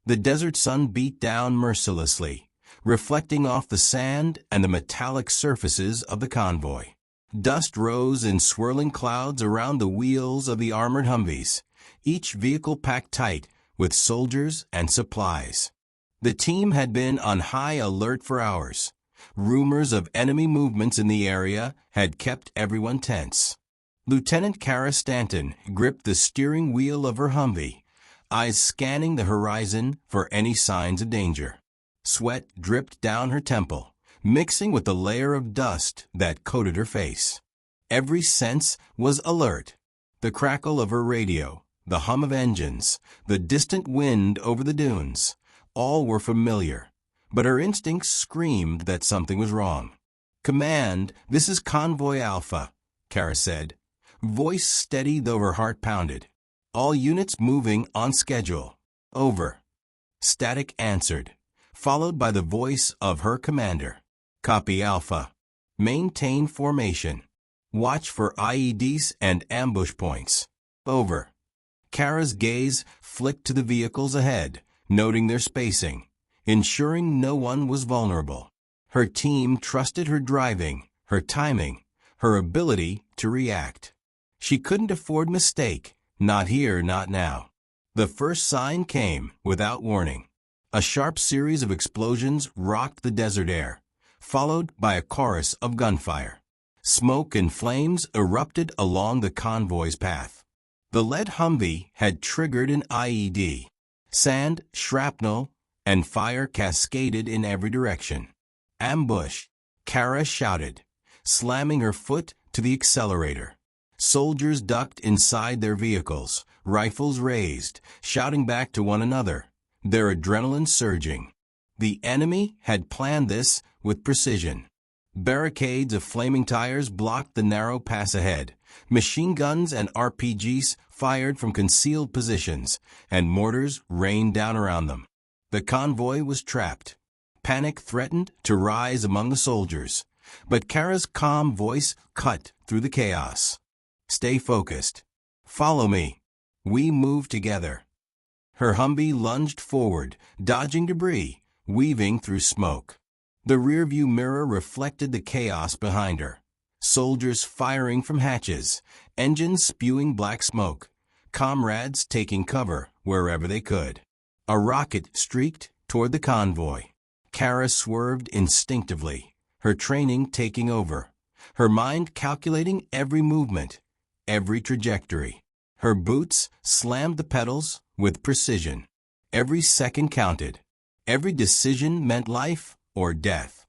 The desert sun beat down mercilessly, reflecting off the sand and the metallic surfaces of the convoy. Dust rose in swirling clouds around the wheels of the armored Humvees, each vehicle packed tight with soldiers and supplies. The team had been on high alert for hours. Rumors of enemy movements in the area had kept everyone tense. Lieutenant Kara Stanton gripped the steering wheel of her Humvee, eyes scanning the horizon for any signs of danger. Sweat dripped down her temple, mixing with the layer of dust that coated her face. Every sense was alert. The crackle of her radio, the hum of engines, the distant wind over the dunes, all were familiar, but her instincts screamed that something was wrong. "Command, this is Convoy Alpha," Kara said, voice steady though her heart pounded. "All units moving on schedule. Over." Static answered, followed by the voice of her commander. "Copy Alpha. Maintain formation. Watch for IEDs and ambush points. Over." Kara's gaze flicked to the vehicles ahead, noting their spacing, ensuring no one was vulnerable. Her team trusted her driving, her timing, her ability to react. She couldn't afford mistake, not here, not now. The first sign came without warning. A sharp series of explosions rocked the desert air, followed by a chorus of gunfire. Smoke and flames erupted along the convoy's path. The lead Humvee had triggered an IED. Sand, shrapnel, and fire cascaded in every direction. "Ambush!" Kara shouted, slamming her foot to the accelerator. Soldiers ducked inside their vehicles, rifles raised, shouting back to one another, their adrenaline surging. The enemy had planned this with precision. Barricades of flaming tires blocked the narrow pass ahead. Machine guns and RPGs fired from concealed positions, and mortars rained down around them. The convoy was trapped. Panic threatened to rise among the soldiers, but Kara's calm voice cut through the chaos. "Stay focused. Follow me. We move together." Her Humvee lunged forward, dodging debris, weaving through smoke. The rearview mirror reflected the chaos behind her. Soldiers firing from hatches, engines spewing black smoke, comrades taking cover wherever they could. A rocket streaked toward the convoy. Kara swerved instinctively, her training taking over, her mind calculating every movement, every trajectory. Her boots slammed the pedals with precision. Every second counted. Every decision meant life or death.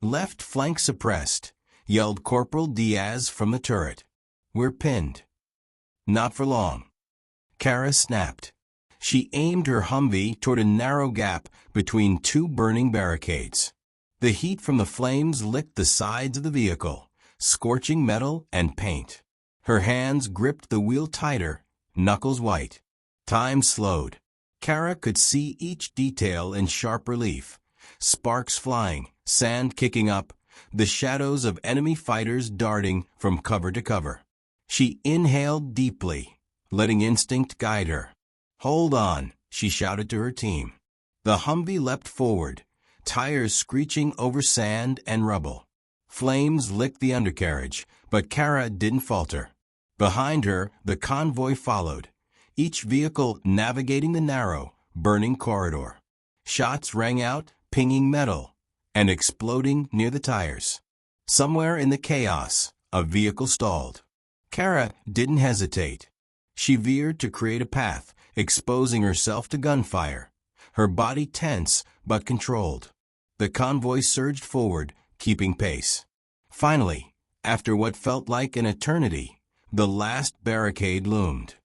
"Left flank suppressed," yelled Corporal Diaz from the turret. "We're pinned." "Not for long." Kara snapped. She aimed her Humvee toward a narrow gap between two burning barricades. The heat from the flames licked the sides of the vehicle, scorching metal and paint. Her hands gripped the wheel tighter, knuckles white. Time slowed. Kara could see each detail in sharp relief. Sparks flying, sand kicking up, the shadows of enemy fighters darting from cover to cover. She inhaled deeply, letting instinct guide her. "Hold on," she shouted to her team. The Humvee leapt forward, tires screeching over sand and rubble. Flames licked the undercarriage, but Kara didn't falter. Behind her, the convoy followed, each vehicle navigating the narrow, burning corridor. Shots rang out, pinging metal, and exploding near the tires. Somewhere in the chaos, a vehicle stalled. Kara didn't hesitate. She veered to create a path, exposing herself to gunfire, her body tense but controlled. The convoy surged forward, keeping pace. Finally, after what felt like an eternity, the last barricade loomed.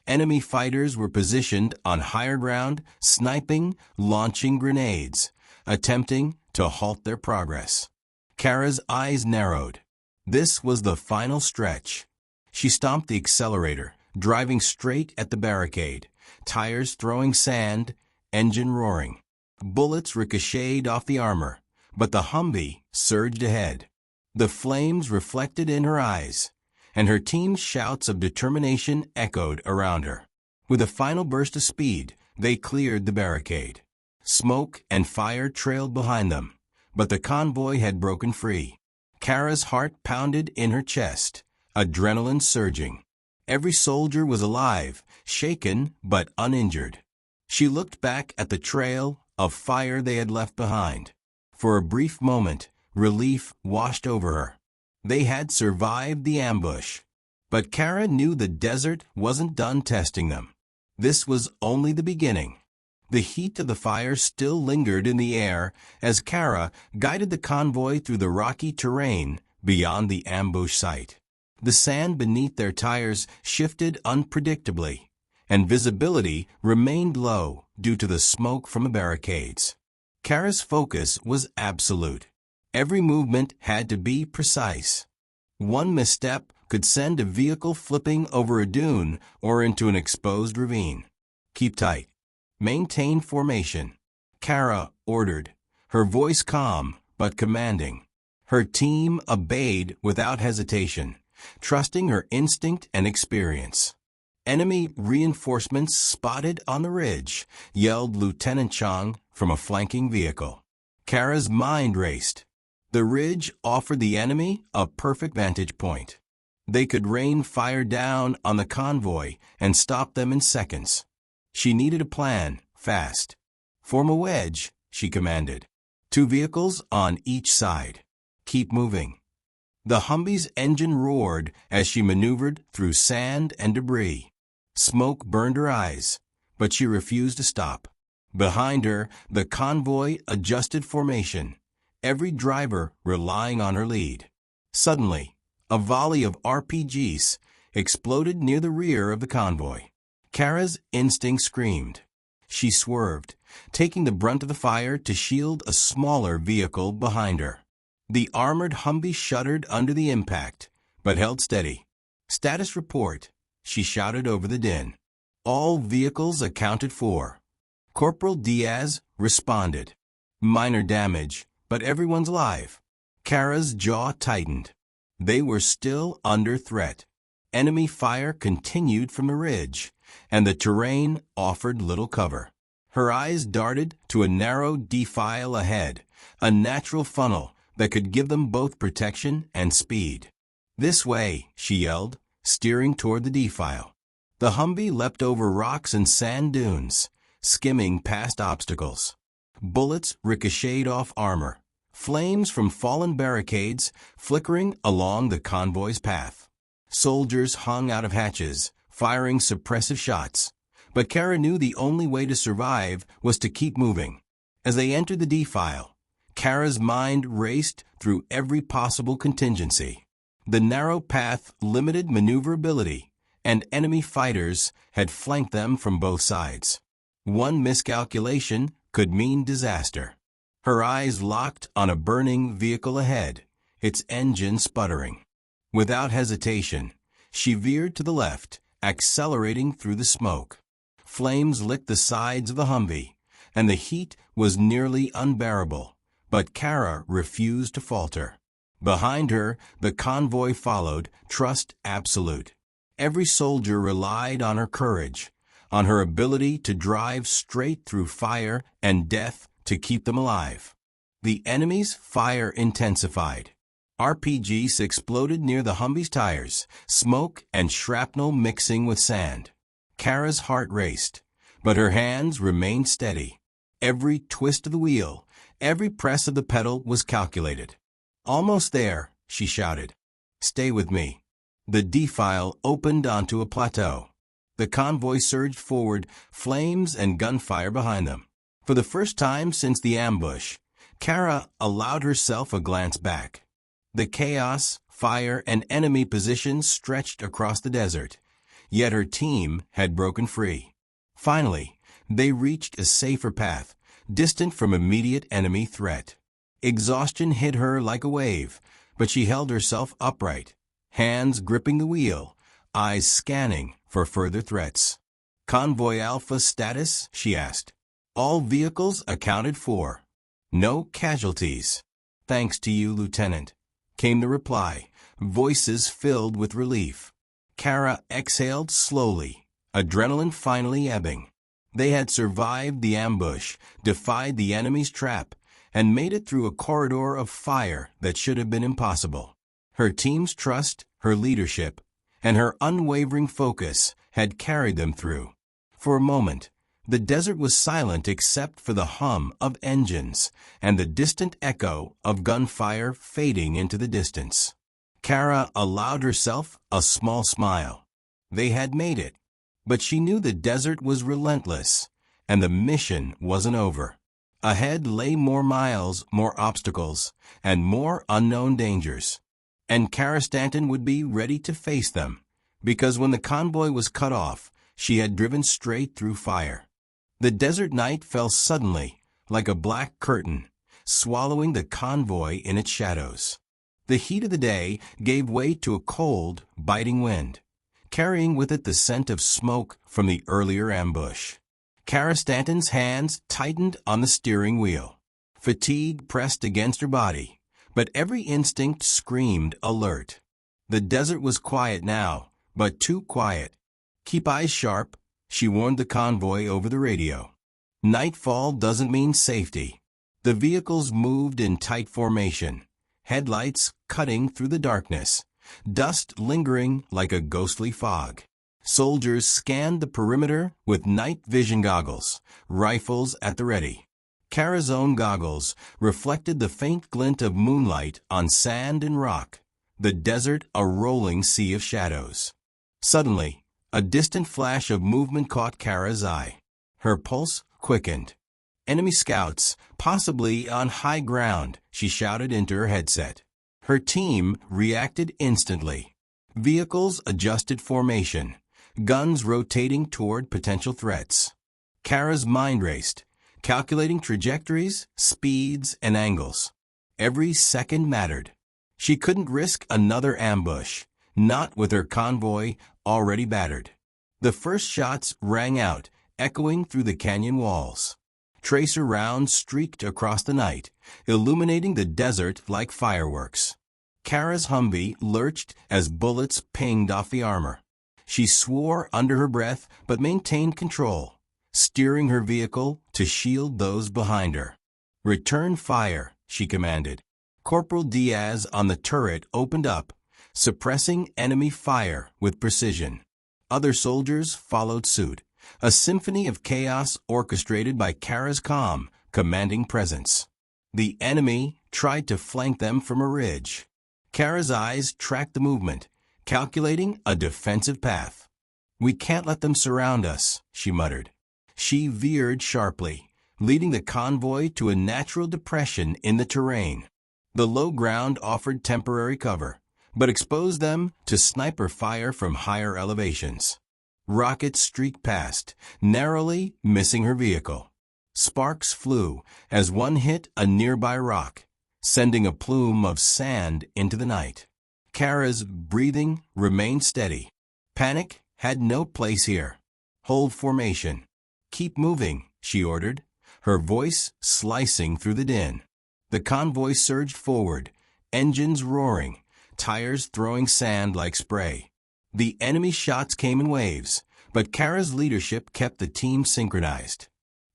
Enemy fighters were positioned on higher ground, sniping, launching grenades, attempting to halt their progress. Kara's eyes narrowed. This was the final stretch. She stomped the accelerator, driving straight at the barricade, tires throwing sand, engine roaring. Bullets ricocheted off the armor, but the Humvee surged ahead. The flames reflected in her eyes, and her team's shouts of determination echoed around her. With a final burst of speed, They cleared the barricade. Smoke and fire trailed behind them, but the convoy had broken free. Kara's heart pounded in her chest, adrenaline surging. Every soldier was alive, shaken but uninjured. She looked back at the trail of fire they had left behind. For a brief moment, relief washed over her. They had survived the ambush. But Kara knew the desert wasn't done testing them. This was only the beginning. The heat of the fire still lingered in the air as Kara guided the convoy through the rocky terrain beyond the ambush site. The sand beneath their tires shifted unpredictably, and visibility remained low due to the smoke from the barricades. Kara's focus was absolute. Every movement had to be precise. One misstep could send a vehicle flipping over a dune or into an exposed ravine. "Keep tight. Maintain formation," Kara ordered, her voice calm but commanding. Her team obeyed without hesitation, trusting her instinct and experience. "Enemy reinforcements spotted on the ridge," yelled Lieutenant Chang from a flanking vehicle. Kara's mind raced. The ridge offered the enemy a perfect vantage point. They could rain fire down on the convoy and stop them in seconds. She needed a plan, fast. "Form a wedge," she commanded. 2 vehicles on each side. "Keep moving." The Humvee's engine roared as she maneuvered through sand and debris. Smoke burned her eyes, but she refused to stop. Behind her, the convoy adjusted formation, every driver relying on her lead. Suddenly, a volley of RPGs exploded near the rear of the convoy. Kara's instinct screamed. She swerved, taking the brunt of the fire to shield a smaller vehicle behind her. The armored Humvee shuddered under the impact, but held steady. "Status report," she shouted over the din. "All vehicles accounted for." Corporal Diaz responded. "Minor damage, but everyone's alive." Kara's jaw tightened. They were still under threat. Enemy fire continued from the ridge, and the terrain offered little cover. Her eyes darted to a narrow defile ahead, a natural funnel that could give them both protection and speed. "This way," she yelled, steering toward the defile. The Humvee leapt over rocks and sand dunes, skimming past obstacles. Bullets ricocheted off armor, flames from fallen barricades flickering along the convoy's path. Soldiers hung out of hatches, firing suppressive shots. But Kara knew the only way to survive was to keep moving. As they entered the defile, Kara's mind raced through every possible contingency. The narrow path limited maneuverability, and enemy fighters had flanked them from both sides. One miscalculation could mean disaster. Her eyes locked on a burning vehicle ahead, its engine sputtering. Without hesitation, she veered to the left, accelerating through the smoke. Flames licked the sides of the Humvee, and the heat was nearly unbearable, but Kara refused to falter. Behind her, the convoy followed, trust absolute. Every soldier relied on her courage, on her ability to drive straight through fire and death to keep them alive. The enemy's fire intensified. RPGs exploded near the Humvee's tires, smoke and shrapnel mixing with sand. Kara's heart raced, but her hands remained steady. Every twist of the wheel, every press of the pedal was calculated. "Almost there," she shouted. "Stay with me." The defile opened onto a plateau. The convoy surged forward, flames and gunfire behind them. For the first time since the ambush, Kara allowed herself a glance back. The chaos, fire, and enemy positions stretched across the desert, yet her team had broken free. Finally, they reached a safer path, distant from immediate enemy threat. Exhaustion hit her like a wave, but she held herself upright, hands gripping the wheel, eyes scanning for further threats. "Convoy Alpha status?" she asked. "All vehicles accounted for. No casualties." "Thanks to you, Lieutenant," came the reply, voices filled with relief. Kara exhaled slowly, adrenaline finally ebbing. They had survived the ambush, defied the enemy's trap, and made it through a corridor of fire that should have been impossible. Her team's trust, her leadership, and her unwavering focus had carried them through. For a moment, the desert was silent except for the hum of engines and the distant echo of gunfire fading into the distance. Kara allowed herself a small smile. They had made it, but she knew the desert was relentless, and the mission wasn't over. Ahead lay more miles, more obstacles, and more unknown dangers. And Kara Stanton would be ready to face them, because when the convoy was cut off, she had driven straight through fire. The desert night fell suddenly, like a black curtain, swallowing the convoy in its shadows. The heat of the day gave way to a cold, biting wind, carrying with it the scent of smoke from the earlier ambush. Kara Stanton's hands tightened on the steering wheel. Fatigue pressed against her body, but every instinct screamed alert. The desert was quiet now, but too quiet. "Keep eyes sharp," she warned the convoy over the radio. Nightfall doesn't mean safety. The vehicles moved in tight formation, headlights cutting through the darkness, dust lingering like a ghostly fog. Soldiers scanned the perimeter with night vision goggles, rifles at the ready. Kara's own goggles reflected the faint glint of moonlight on sand and rock, the desert a rolling sea of shadows. Suddenly, a distant flash of movement caught Kara's eye. Her pulse quickened. "Enemy scouts, possibly on high ground," she shouted into her headset. Her team reacted instantly. Vehicles adjusted formation, guns rotating toward potential threats. Kara's mind raced, calculating trajectories, speeds, and angles. Every second mattered. She couldn't risk another ambush, not with her convoy already battered. The first shots rang out, echoing through the canyon walls. Tracer rounds streaked across the night, illuminating the desert like fireworks. Kara's Humvee lurched as bullets pinged off the armor. She swore under her breath but maintained control, steering her vehicle to shield those behind her. "Return fire," she commanded. Corporal Diaz on the turret opened up, suppressing enemy fire with precision. Other soldiers followed suit, a symphony of chaos orchestrated by Kara's calm, commanding presence. The enemy tried to flank them from a ridge. Kara's eyes tracked the movement, calculating a defensive path. "We can't let them surround us," she muttered. She veered sharply, leading the convoy to a natural depression in the terrain. The low ground offered temporary cover, but exposed them to sniper fire from higher elevations. Rockets streaked past, narrowly missing her vehicle. Sparks flew as one hit a nearby rock, sending a plume of sand into the night. Kara's breathing remained steady. Panic had no place here. "Hold formation. Keep moving," she ordered, her voice slicing through the din. The convoy surged forward, engines roaring, tires throwing sand like spray. The enemy shots came in waves, but Kara's leadership kept the team synchronized.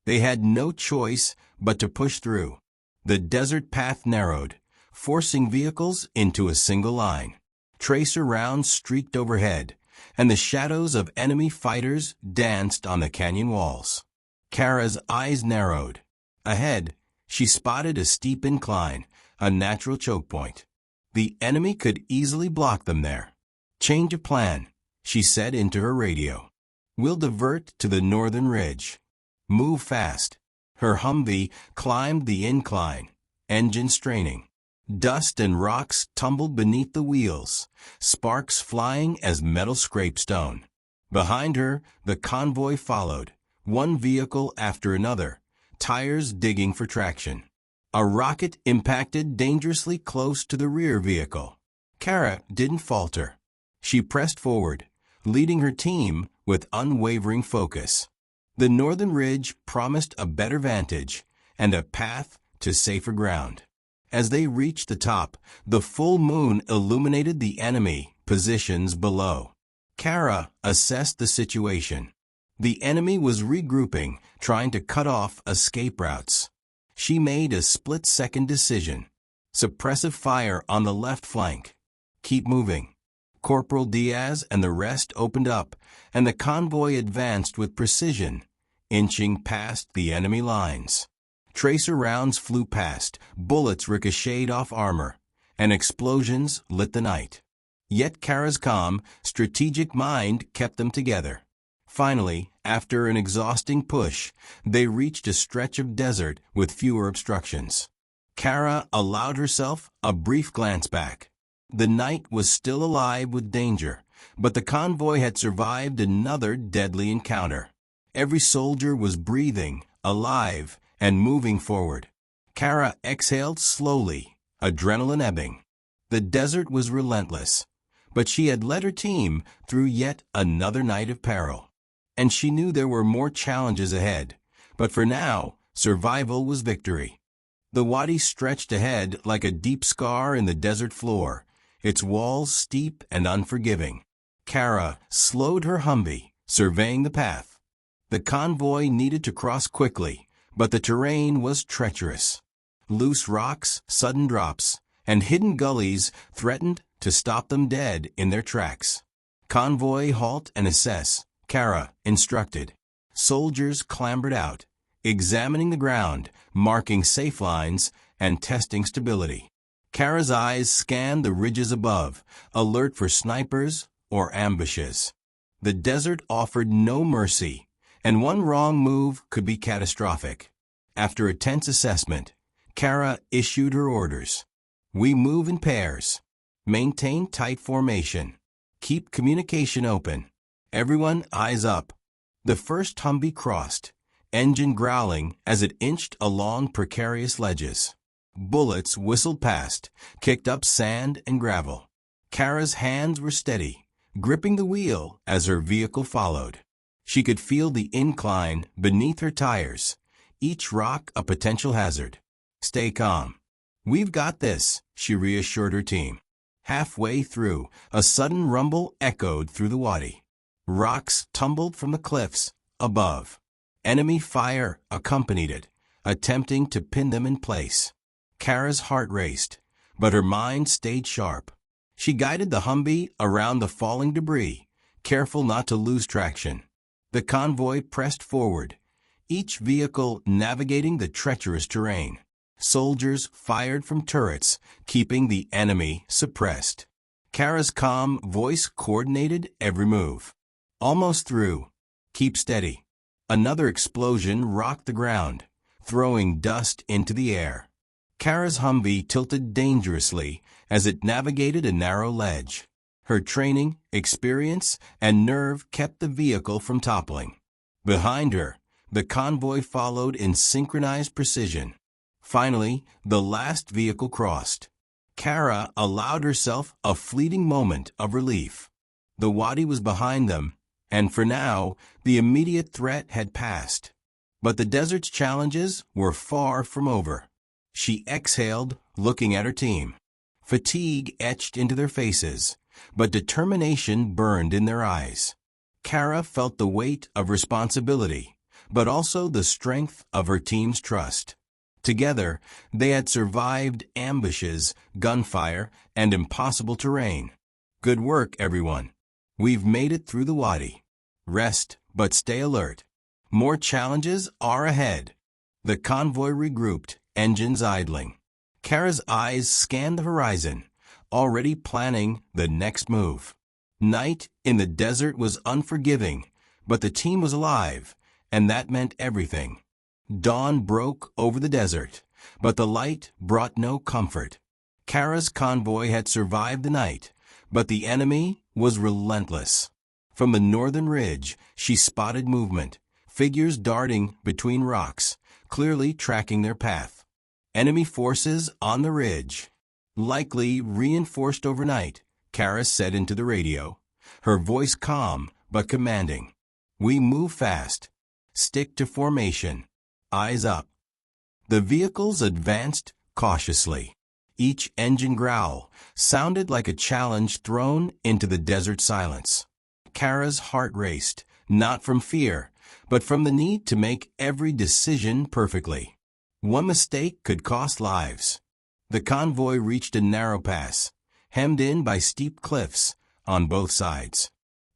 They had no choice but to push through. The desert path narrowed, forcing vehicles into a single line. Tracer rounds streaked overhead, and the shadows of enemy fighters danced on the canyon walls. Kara's eyes narrowed. Ahead, she spotted a steep incline, a natural choke point. The enemy could easily block them there. "Change of plan," she said into her radio. "We'll divert to the northern ridge. Move fast." Her Humvee climbed the incline, engine straining. Dust and rocks tumbled beneath the wheels, sparks flying as metal scraped stone. Behind her, the convoy followed, one vehicle after another, tires digging for traction. A rocket impacted dangerously close to the rear vehicle. Kara didn't falter. She pressed forward, leading her team with unwavering focus. The northern ridge promised a better vantage and a path to safer ground. As they reached the top, the full moon illuminated the enemy positions below. Kara assessed the situation. The enemy was regrouping, trying to cut off escape routes. She made a split-second decision. Suppressive fire on the left flank. Keep moving. Corporal Diaz and the rest opened up, and the convoy advanced with precision, inching past the enemy lines. Tracer rounds flew past, bullets ricocheted off armor, and explosions lit the night. Yet Kara's calm, strategic mind kept them together. Finally, after an exhausting push, they reached a stretch of desert with fewer obstructions. Kara allowed herself a brief glance back. The night was still alive with danger, but the convoy had survived another deadly encounter. Every soldier was breathing, alive, and moving forward. Kara exhaled slowly, adrenaline ebbing. The desert was relentless, but she had led her team through yet another night of peril. And she knew there were more challenges ahead, but for now, survival was victory. The wadi stretched ahead like a deep scar in the desert floor, its walls steep and unforgiving. Kara slowed her Humvee, surveying the path. The convoy needed to cross quickly, but the terrain was treacherous. Loose rocks, sudden drops, and hidden gullies threatened to stop them dead in their tracks. Convoy, halt and assess, Kara instructed. Soldiers clambered out, examining the ground, marking safe lines, and testing stability. Kara's eyes scanned the ridges above, alert for snipers or ambushes. The desert offered no mercy, and one wrong move could be catastrophic. After a tense assessment, Kara issued her orders. We move in pairs. Maintain tight formation. Keep communication open. Everyone eyes up. The first Humvee crossed, engine growling as it inched along precarious ledges. Bullets whistled past, kicked up sand and gravel. Kara's hands were steady, gripping the wheel as her vehicle followed. She could feel the incline beneath her tires, each rock a potential hazard. Stay calm. We've got this, she reassured her team. Halfway through, a sudden rumble echoed through the wadi. Rocks tumbled from the cliffs above. Enemy fire accompanied it, attempting to pin them in place. Kara's heart raced, but her mind stayed sharp. She guided the Humvee around the falling debris, careful not to lose traction. The convoy pressed forward, each vehicle navigating the treacherous terrain. Soldiers fired from turrets, keeping the enemy suppressed. Kara's calm voice coordinated every move. Almost through. Keep steady. Another explosion rocked the ground, throwing dust into the air. Kara's Humvee tilted dangerously as it navigated a narrow ledge. Her training, experience, and nerve kept the vehicle from toppling. Behind her, the convoy followed in synchronized precision. Finally, the last vehicle crossed. Kara allowed herself a fleeting moment of relief. The wadi was behind them, and for now, the immediate threat had passed. But the desert's challenges were far from over. She exhaled, looking at her team. Fatigue etched into their faces, but determination burned in their eyes. Kara felt the weight of responsibility, but also the strength of her team's trust. Together, they had survived ambushes, gunfire, and impossible terrain. Good work, everyone. We've made it through the wadi. Rest, but stay alert. More challenges are ahead. The convoy regrouped, engines idling. Kara's eyes scanned the horizon, already planning the next move. Night in the desert was unforgiving, but the team was alive, and that meant everything. Dawn broke over the desert, but the light brought no comfort. Kara's convoy had survived the night, but the enemy was relentless. From the northern ridge, she spotted movement, figures darting between rocks, clearly tracking their path. Enemy forces on the ridge. Likely reinforced overnight, Kara said into the radio, her voice calm but commanding. We move fast. Stick to formation. Eyes up. The vehicles advanced cautiously. Each engine growl sounded like a challenge thrown into the desert silence. Kara's heart raced, not from fear, but from the need to make every decision perfectly. One mistake could cost lives. The convoy reached a narrow pass, hemmed in by steep cliffs on both sides.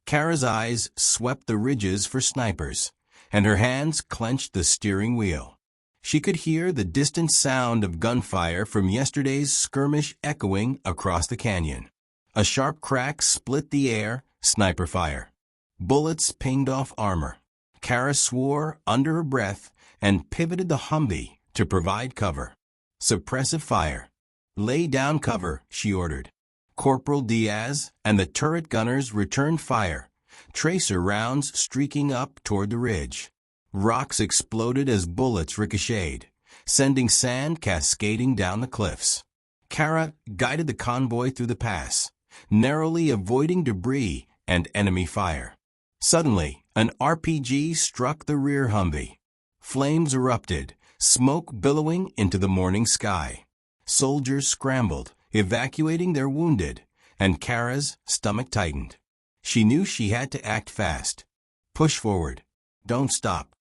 Kara's eyes swept the ridges for snipers, and her hands clenched the steering wheel. She could hear the distant sound of gunfire from yesterday's skirmish echoing across the canyon. A sharp crack split the air, sniper fire. Bullets pinged off armor. Kara swore under her breath and pivoted the Humvee to provide cover. Suppressive fire. Lay down cover, she ordered. Corporal Diaz and the turret gunners returned fire, tracer rounds streaking up toward the ridge. Rocks exploded as bullets ricocheted, sending sand cascading down the cliffs. Kara guided the convoy through the pass, narrowly avoiding debris and enemy fire. Suddenly, an RPG struck the rear Humvee. Flames erupted, smoke billowing into the morning sky. Soldiers scrambled, evacuating their wounded, and Kara's stomach tightened. She knew she had to act fast. Push forward. Don't stop.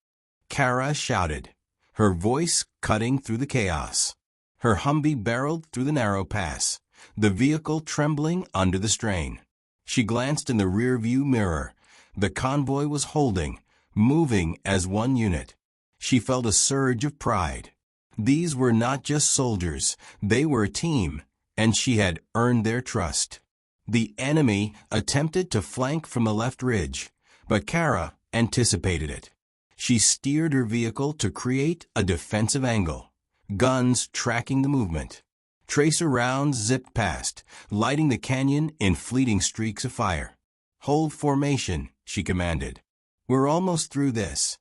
Kara shouted, her voice cutting through the chaos. Her Humvee barreled through the narrow pass, the vehicle trembling under the strain. She glanced in the rearview mirror. The convoy was holding, moving as one unit. She felt a surge of pride. These were not just soldiers, they were a team, and she had earned their trust. The enemy attempted to flank from the left ridge, but Kara anticipated it. She steered her vehicle to create a defensive angle, guns tracking the movement. Tracer rounds zipped past, lighting the canyon in fleeting streaks of fire. Hold formation, she commanded. We're almost through this.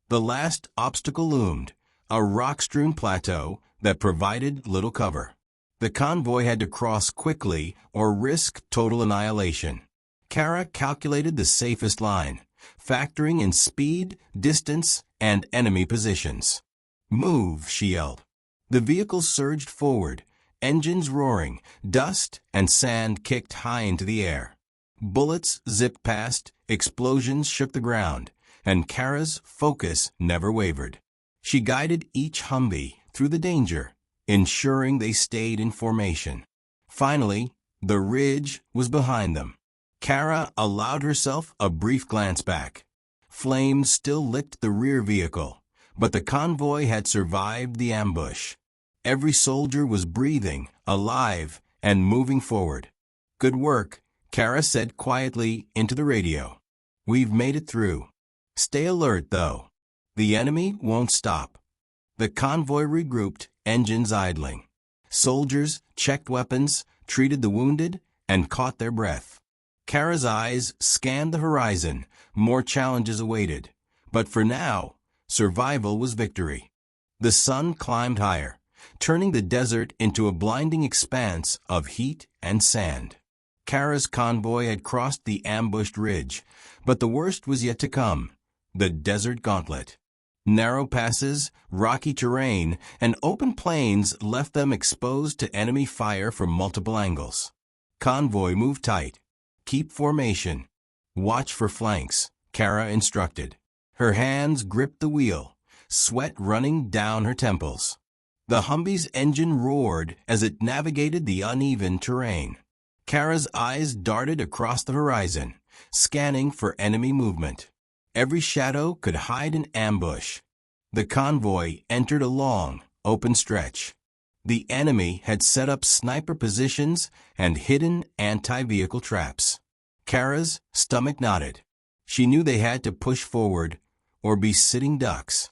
The last obstacle loomed, a rock-strewn plateau that provided little cover. The convoy had to cross quickly or risk total annihilation. Kara calculated the safest line, factoring in speed, distance, and enemy positions. Move, she yelled. The vehicle surged forward, engines roaring, dust and sand kicked high into the air. Bullets zipped past, explosions shook the ground, and Kara's focus never wavered. She guided each Humvee through the danger, ensuring they stayed in formation. Finally, the ridge was behind them. Kara allowed herself a brief glance back. Flames still licked the rear vehicle, but the convoy had survived the ambush. Every soldier was breathing, alive, and moving forward. Good work, Kara said quietly into the radio. We've made it through. Stay alert, though. The enemy won't stop. The convoy regrouped, engines idling. Soldiers checked weapons, treated the wounded, and caught their breath. Kara's eyes scanned the horizon. More challenges awaited. But for now, survival was victory. The sun climbed higher, turning the desert into a blinding expanse of heat and sand. Kara's convoy had crossed the ambushed ridge, but the worst was yet to come, the desert gauntlet. Narrow passes, rocky terrain, and open plains left them exposed to enemy fire from multiple angles. Convoy moved tight. Keep formation. Watch for flanks, Kara instructed. Her hands gripped the wheel, sweat running down her temples. The Humvee's engine roared as it navigated the uneven terrain. Kara's eyes darted across the horizon, scanning for enemy movement. Every shadow could hide an ambush. The convoy entered a long, open stretch. The enemy had set up sniper positions and hidden anti-vehicle traps. Kara's stomach knotted. She knew they had to push forward or be sitting ducks.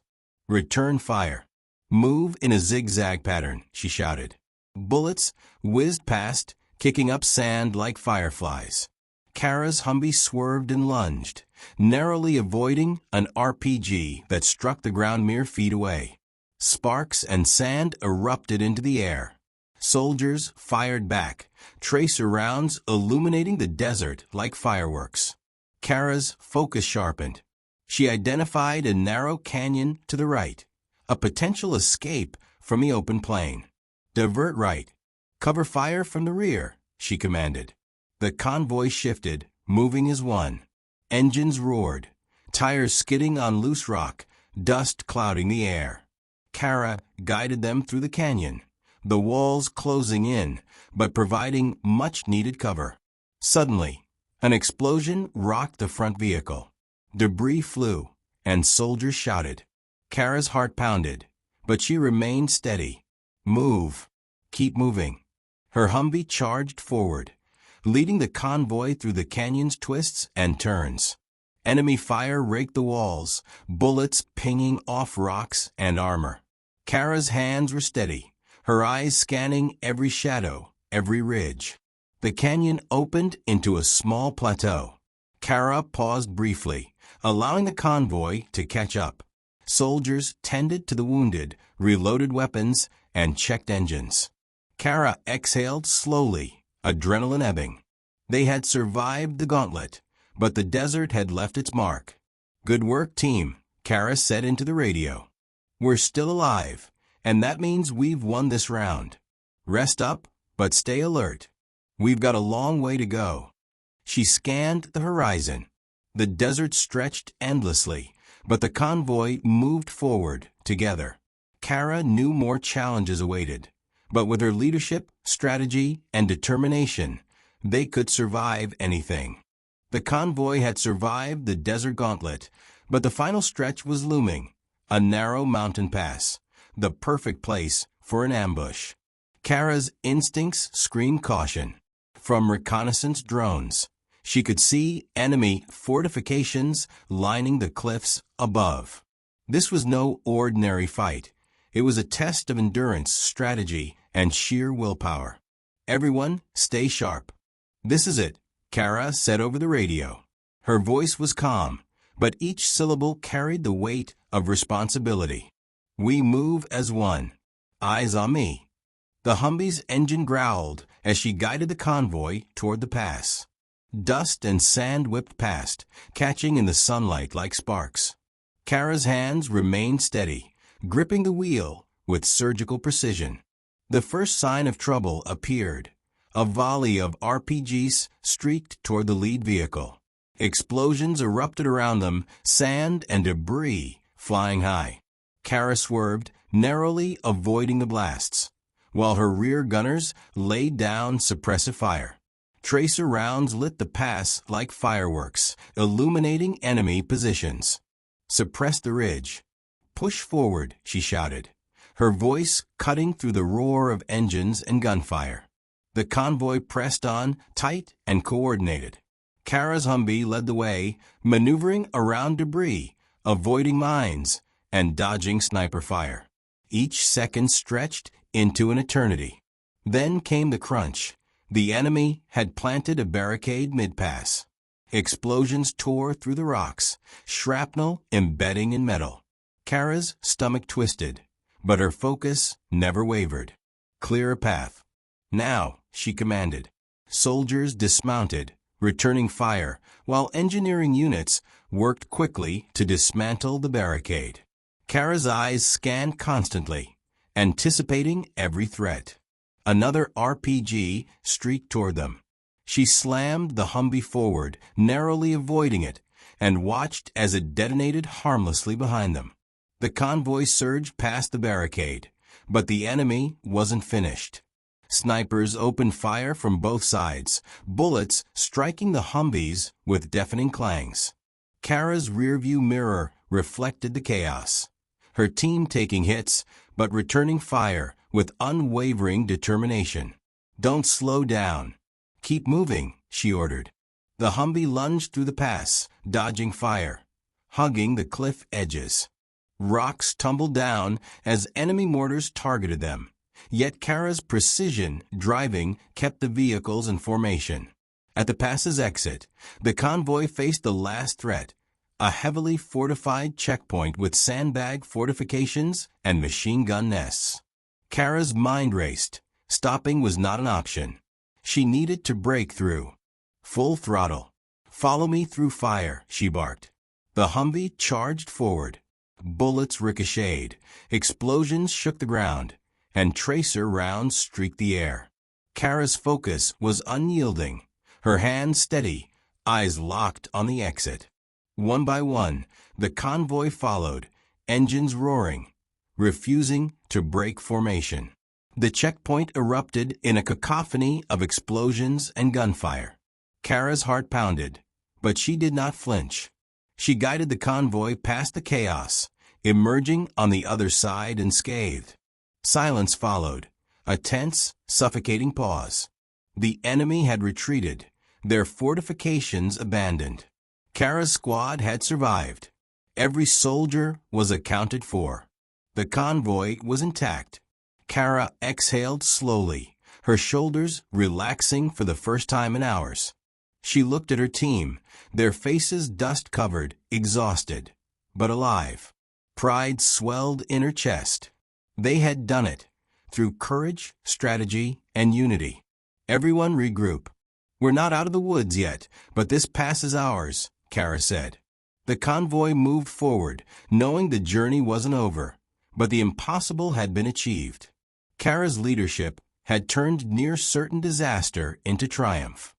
Return fire. Move in a zigzag pattern, she shouted. Bullets whizzed past, kicking up sand like fireflies. Kara's Humvee swerved and lunged, narrowly avoiding an RPG that struck the ground mere feet away. Sparks and sand erupted into the air. Soldiers fired back, tracer rounds illuminating the desert like fireworks. Kara's focus sharpened. She identified a narrow canyon to the right, a potential escape from the open plain. Divert right. Cover fire from the rear, she commanded. The convoy shifted, moving as one. Engines roared. tires skidding on loose rock, dust clouding the air. Kara guided them through the canyon, the walls closing in, but providing much-needed cover. Suddenly, an explosion rocked the front vehicle. Debris flew, and soldiers shouted. Kara's heart pounded, but she remained steady. Move. Keep moving. Her Humvee charged forward, leading the convoy through the canyon's twists and turns. Enemy fire raked the walls, bullets pinging off rocks and armor. Kara's hands were steady, her eyes scanning every shadow, every ridge. The canyon opened into a small plateau. Kara paused briefly, allowing the convoy to catch up. Soldiers tended to the wounded, reloaded weapons, and checked engines. Kara exhaled slowly, adrenaline ebbing. They had survived the gauntlet, but the desert had left its mark. "Good work, team," Kara said into the radio. "We're still alive, and that means we've won this round. Rest up, but stay alert. We've got a long way to go." She scanned the horizon. The desert stretched endlessly, but the convoy moved forward together. Kara knew more challenges awaited, but with her leadership, strategy, and determination, they could survive anything. The convoy had survived the desert gauntlet, but the final stretch was looming, a narrow mountain pass, the perfect place for an ambush. Kara's instincts screamed caution. From reconnaissance drones, she could see enemy fortifications lining the cliffs above. This was no ordinary fight. It was a test of endurance, strategy, and sheer willpower. "Everyone, stay sharp. This is it," Kara said over the radio. Her voice was calm, but each syllable carried the weight of responsibility. "We move as one. Eyes on me." The Humvee's engine growled as she guided the convoy toward the pass. Dust and sand whipped past, catching in the sunlight like sparks. Kara's hands remained steady, gripping the wheel with surgical precision. The first sign of trouble appeared. A volley of RPGs streaked toward the lead vehicle. Explosions erupted around them, sand and debris flying high. Kara swerved, narrowly avoiding the blasts, while her rear gunners laid down suppressive fire. Tracer rounds lit the pass like fireworks, illuminating enemy positions. "Suppress the ridge. Push forward," she shouted, her voice cutting through the roar of engines and gunfire. The convoy pressed on, tight and coordinated. Kara's Humvee led the way, maneuvering around debris, avoiding mines, and dodging sniper fire. Each second stretched into an eternity. Then came the crunch. The enemy had planted a barricade mid-pass. Explosions tore through the rocks, shrapnel embedding in metal. Kara's stomach twisted, but her focus never wavered. "Clear a path. Now," she commanded. Soldiers dismounted, returning fire, while engineering units worked quickly to dismantle the barricade. Kara's eyes scanned constantly, anticipating every threat. Another RPG streaked toward them. She slammed the Humvee forward, narrowly avoiding it, and watched as it detonated harmlessly behind them. The convoy surged past the barricade, but the enemy wasn't finished. Snipers opened fire from both sides, bullets striking the Humvees with deafening clangs. Kara's rearview mirror reflected the chaos. Her team taking hits, but returning fire with unwavering determination. "Don't slow down. Keep moving," she ordered. The Humvee lunged through the pass, dodging fire, hugging the cliff edges. Rocks tumbled down as enemy mortars targeted them. Yet Kara's precision driving kept the vehicles in formation. At the pass's exit, the convoy faced the last threat, a heavily fortified checkpoint with sandbag fortifications and machine gun nests. Kara's mind raced. Stopping was not an option. She needed to break through. Full throttle. "Follow me through fire," she barked. The Humvee charged forward. Bullets ricocheted, explosions shook the ground, and tracer rounds streaked the air. Kara's focus was unyielding, her hands steady, eyes locked on the exit. One by one, the convoy followed, engines roaring, refusing to break formation. The checkpoint erupted in a cacophony of explosions and gunfire. Kara's heart pounded, but she did not flinch. She guided the convoy past the chaos, emerging on the other side unscathed. Silence followed, a tense, suffocating pause. The enemy had retreated, their fortifications abandoned. Kara's squad had survived. Every soldier was accounted for. The convoy was intact. Kara exhaled slowly, her shoulders relaxing for the first time in hours. She looked at her team, their faces dust-covered, exhausted, but alive. Pride swelled in her chest. They had done it, through courage, strategy, and unity. Everyone regroup. We're not out of the woods yet, but this pass is ours, Kara said. The convoy moved forward, knowing the journey wasn't over, but the impossible had been achieved. Kara's leadership had turned near-certain disaster into triumph.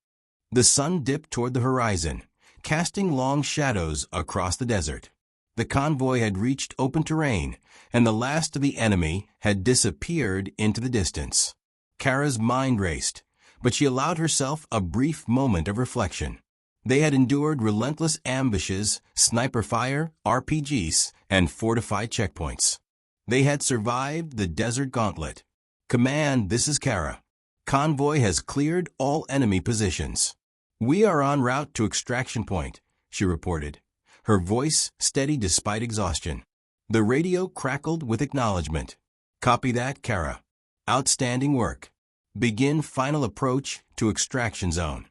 The sun dipped toward the horizon, casting long shadows across the desert. The convoy had reached open terrain, and the last of the enemy had disappeared into the distance. Kara's mind raced, but she allowed herself a brief moment of reflection. They had endured relentless ambushes, sniper fire, RPGs, and fortified checkpoints. They had survived the desert gauntlet. Command, this is Kara. Convoy has cleared all enemy positions. We are en route to extraction point, she reported, her voice steady despite exhaustion. The radio crackled with acknowledgement. Copy that, Kara. Outstanding work. Begin final approach to extraction zone.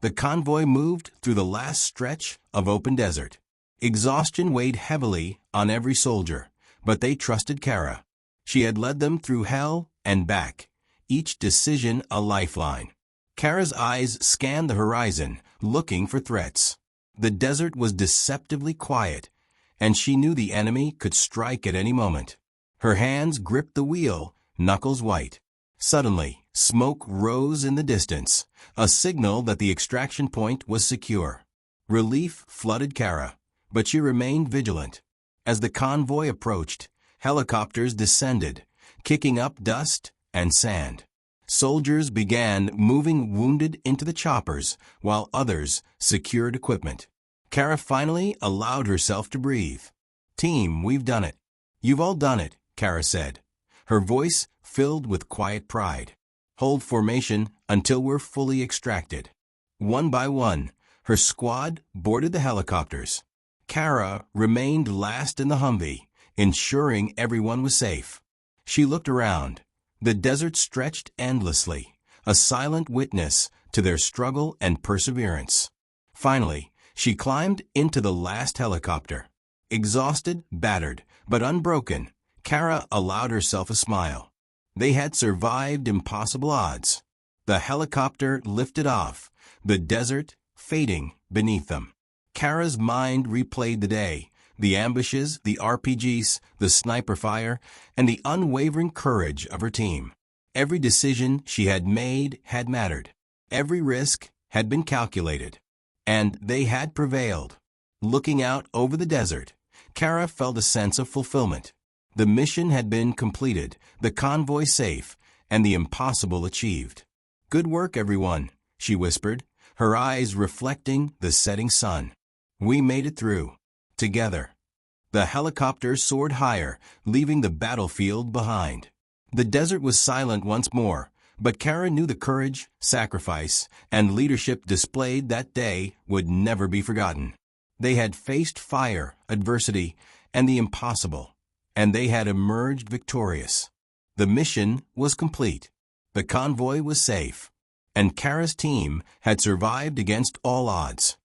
The convoy moved through the last stretch of open desert. Exhaustion weighed heavily on every soldier, but they trusted Kara. She had led them through hell and back, each decision a lifeline. Kara's eyes scanned the horizon, looking for threats. The desert was deceptively quiet, and she knew the enemy could strike at any moment. Her hands gripped the wheel, knuckles white. Suddenly, smoke rose in the distance, a signal that the extraction point was secure. Relief flooded Kara, but she remained vigilant. As the convoy approached, helicopters descended, kicking up dust and sand. Soldiers began moving wounded into the choppers, while others secured equipment. Kara finally allowed herself to breathe. Team, we've done it. You've all done it, Kara said, her voice filled with quiet pride. Hold formation until we're fully extracted. One by one, her squad boarded the helicopters. Kara remained last in the Humvee, ensuring everyone was safe. She looked around. The desert stretched endlessly, a silent witness to their struggle and perseverance. Finally, she climbed into the last helicopter. Exhausted, battered, but unbroken, Kara allowed herself a smile. They had survived impossible odds. The helicopter lifted off, the desert fading beneath them. Kara's mind replayed the day, the ambushes, the RPGs, the sniper fire, and the unwavering courage of her team. Every decision she had made had mattered. Every risk had been calculated. And they had prevailed. Looking out over the desert, Kara felt a sense of fulfillment. The mission had been completed, the convoy safe, and the impossible achieved. Good work, everyone, she whispered, her eyes reflecting the setting sun. We made it through. Together. The helicopter soared higher, leaving the battlefield behind. The desert was silent once more, but Kara knew the courage, sacrifice, and leadership displayed that day would never be forgotten. They had faced fire, adversity, and the impossible, and they had emerged victorious. The mission was complete. The convoy was safe, and Kara's team had survived against all odds.